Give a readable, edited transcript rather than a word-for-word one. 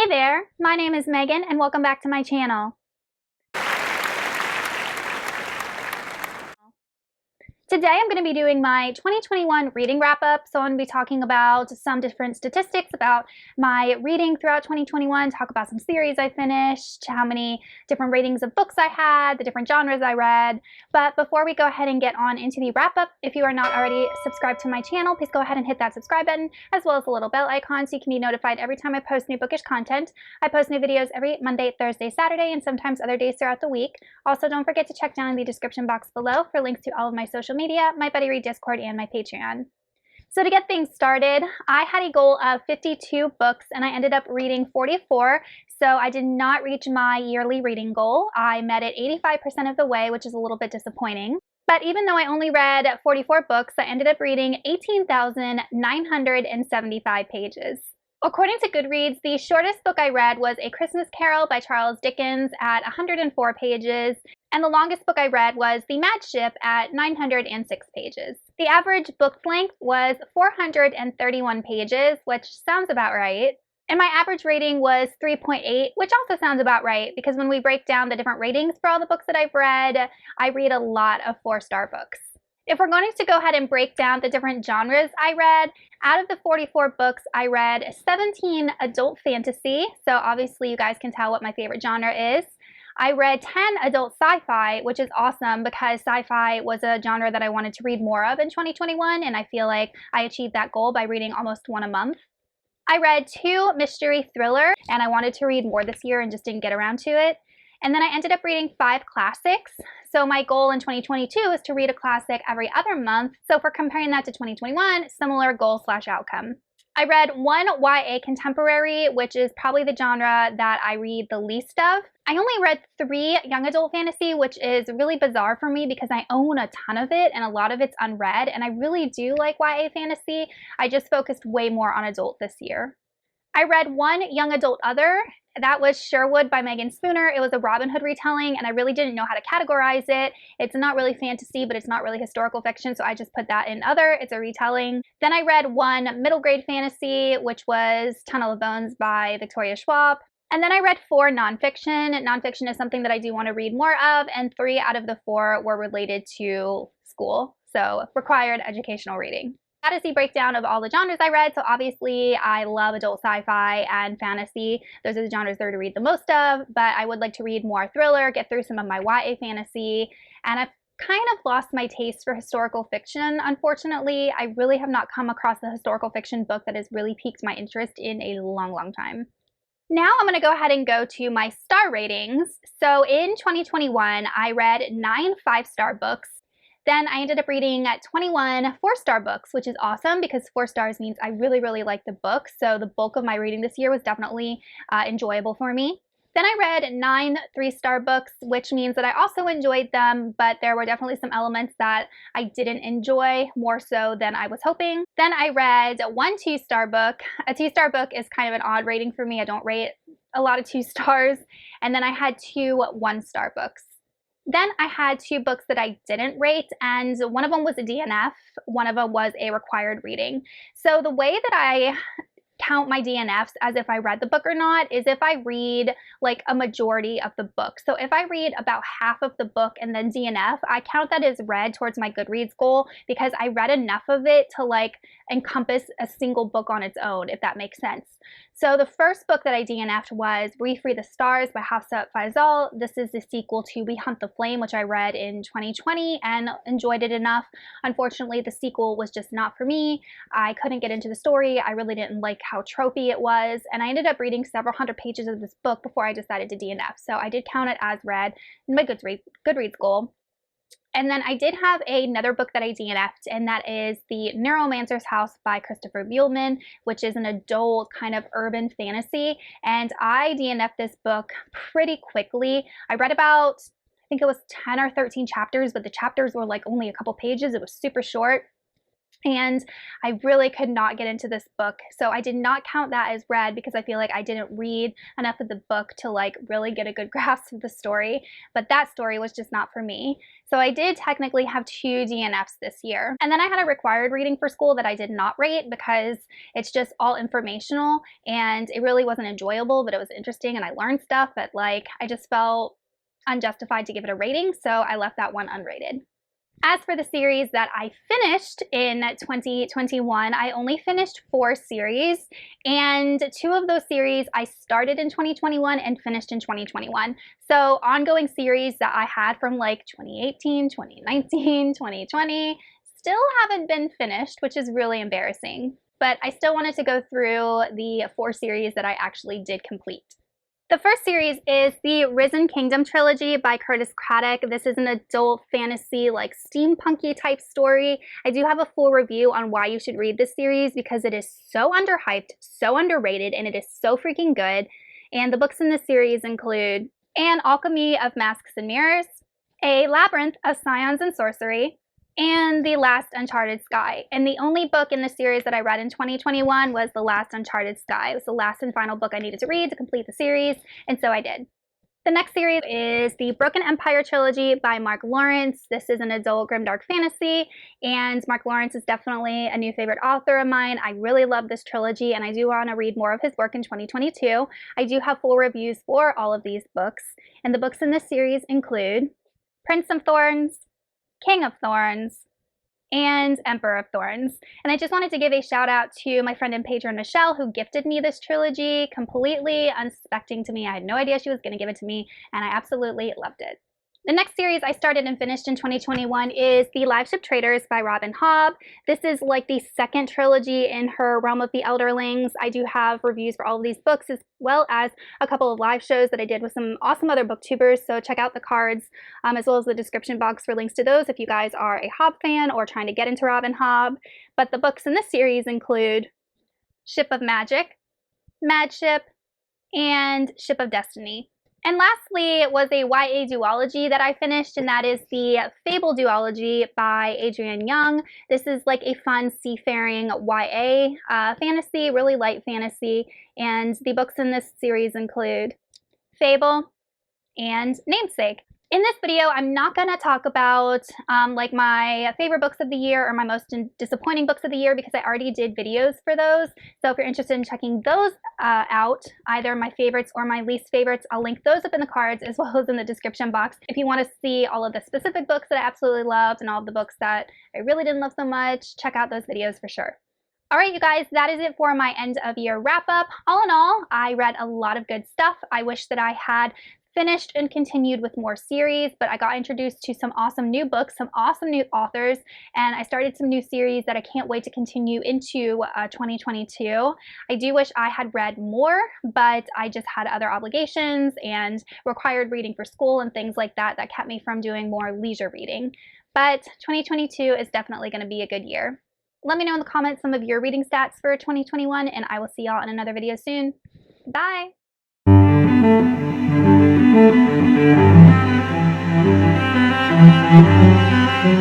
Hi there, my name is Megan and welcome back to my channel. Today I'm going to be doing my 2021 reading wrap-up, so I'm going to be talking about some different statistics about my reading throughout 2021, talk about some series I finished, how many different ratings of books I had, the different genres I read. But before we go ahead and get on into the wrap-up, if you are not already subscribed to my channel, please go ahead and hit that subscribe button, as well as the little bell icon so you can be notified every time I post new bookish content. I post new videos every Monday, Thursday, Saturday, and sometimes other days throughout the week. Also, don't forget to check down in the description box below for links to all of my social media, my Buddy Read Discord, and my Patreon. So to get things started, I had a goal of 52 books and I ended up reading 44, so I did not reach my yearly reading goal. I met it 85% of the way, which is a little bit disappointing. But even though I only read 44 books, I ended up reading 18,975 pages. According to Goodreads, the shortest book I read was A Christmas Carol by Charles Dickens at 104 pages, and the longest book I read was The Mad Ship at 906 pages. The average book length was 431 pages, which sounds about right. And my average rating was 3.8, which also sounds about right, because when we break down the different ratings for all the books that I've read, I read a lot of 4-star books. If we're going to go ahead and break down the different genres I read, out of the 44 books, I read 17 adult fantasy, so obviously you guys can tell what my favorite genre is. I read 10 adult sci-fi, which is awesome because sci-fi was a genre that I wanted to read more of in 2021, and I feel like I achieved that goal by reading almost one a month. I read 2 mystery thriller, and I wanted to read more this year and just didn't get around to it. And then I ended up reading 5 classics. So my goal in 2022 is to read a classic every other month. So if we're comparing that to 2021, similar goal/outcome. I read 1 YA contemporary, which is probably the genre that I read the least of. I only read 3 young adult fantasy, which is really bizarre for me because I own a ton of it and a lot of it's unread, and I really do like YA fantasy. I just focused way more on adult this year. I read 1 young adult other. That was Sherwood by Megan Spooner. It was a Robin Hood retelling, and I really didn't know how to categorize it. It's not really fantasy, but it's not really historical fiction, so I just put that in other. It's a retelling. Then I read 1 middle grade fantasy, which was Tunnel of Bones by Victoria Schwab. And then I read 4 nonfiction. Nonfiction is something that I do want to read more of, and 3 out of the 4 were related to school, so required educational reading. That is the breakdown of all the genres I read. So obviously I love adult sci-fi and fantasy. Those are the genres there to read the most of, but I would like to read more thriller, get through some of my YA fantasy, and I've kind of lost my taste for historical fiction, unfortunately. I really have not come across a historical fiction book that has really piqued my interest in a long, long time. Now I'm going to go ahead and go to my star ratings. So in 2021, I read 9 5-star books. Then I ended up reading 21 4-star books, which is awesome because 4 stars means I really, really like the book. So the bulk of my reading this year was definitely enjoyable for me. Then I read 9 3-star books, which means that I also enjoyed them, but there were definitely some elements that I didn't enjoy more so than I was hoping. Then I read 1 2-star book. A 2-star book is kind of an odd rating for me. I don't rate a lot of 2 stars. And then I had 2 1-star books. Then I had 2 books that I didn't rate, and one of them was a DNF, one of them was a required reading. So the way that I count my DNFs as if I read the book or not is if I read like a majority of the book. So if I read about half of the book and then DNF, I count that as read towards my Goodreads goal because I read enough of it to like encompass a single book on its own, if that makes sense. So the first book that I DNF'd was We Free the Stars by Hafsa Faizal. This is the sequel to We Hunt the Flame, which I read in 2020 and enjoyed it enough. Unfortunately, the sequel was just not for me. I couldn't get into the story. I really didn't like how tropey it was, and I ended up reading several hundred pages of this book before I decided to DNF. So I did count it as read in my Goodreads goal. And then I did have another book that I DNF'd, and that is The Neuromancer's House by Christopher Buehlman, which is an adult kind of urban fantasy. And I DNF'd this book pretty quickly. I read about, I think it was 10 or 13 chapters, but the chapters were like only a couple pages. It was super short. and I really could not get into this book. So I did not count that as read because I feel like I didn't read enough of the book to like really get a good grasp of the story, but that story was just not for me. So I did technically have 2 DNFs this year. And then I had a required reading for school that I did not rate because it's just all informational and it really wasn't enjoyable, but it was interesting and I learned stuff, but like I just felt unjustified to give it a rating, so I left that one unrated. As for the series that I finished in 2021, I only finished 4 series, and 2 of those series I started in 2021 and finished in 2021. So ongoing series that I had from like 2018, 2019, 2020 still haven't been finished, which is really embarrassing. But I still wanted to go through the 4 series that I actually did complete. The first series is the Risen Kingdom trilogy by Curtis Craddock. This is an adult fantasy, like steampunky type story. I do have a full review on why you should read this series because it is so underhyped, so underrated, and it is so freaking good. And the books in this series include An Alchemy of Masks and Mirrors, A Labyrinth of Scions and Sorcery, and The Last Uncharted Sky. And the only book in the series that I read in 2021 was The Last Uncharted Sky. It was the last and final book I needed to read to complete the series, and so I did. The next series is the Broken Empire trilogy by Mark Lawrence. This is an adult grimdark fantasy, and Mark Lawrence is definitely a new favorite author of mine. I really love this trilogy, and I do want to read more of his work in 2022. I do have full reviews for all of these books, and the books in this series include Prince of Thorns, King of Thorns, and Emperor of Thorns. And I just wanted to give a shout out to my friend and patron Michelle, who gifted me this trilogy completely unsuspecting to me. I had no idea she was going to give it to me, and I absolutely loved it. The next series I started and finished in 2021 is The Live Ship Traders by Robin Hobb. This is like the second trilogy in her Realm of the Elderlings. I do have reviews for all of these books as well as a couple of live shows that I did with some awesome other booktubers, so check out the cards as well as the description box for links to those if you guys are a Hobb fan or trying to get into Robin Hobb. But the books in this series include Ship of Magic, Mad Ship, and Ship of Destiny. And lastly, it was a YA duology that I finished, and that is the Fable duology by Adrienne Young. This is like a fun seafaring YA fantasy, really light fantasy, and the books in this series include Fable and Namesake. In this video, I'm not going to talk about like my favorite books of the year or my most disappointing books of the year because I already did videos for those. So if you're interested in checking those out, either my favorites or my least favorites, I'll link those up in the cards as well as in the description box. If you want to see all of the specific books that I absolutely loved and all of the books that I really didn't love so much, check out those videos for sure. All right, you guys, that is it for my end of year wrap up. All in all, I read a lot of good stuff. I wish that I had finished and continued with more series, but I got introduced to some awesome new books, some awesome new authors, and I started some new series that I can't wait to continue into 2022. I do wish I had read more, but I just had other obligations and required reading for school and things like that that kept me from doing more leisure reading. But 2022 is definitely going to be a good year. Let me know in the comments some of your reading stats for 2021, and I will see y'all in another video soon. Bye! Thank you.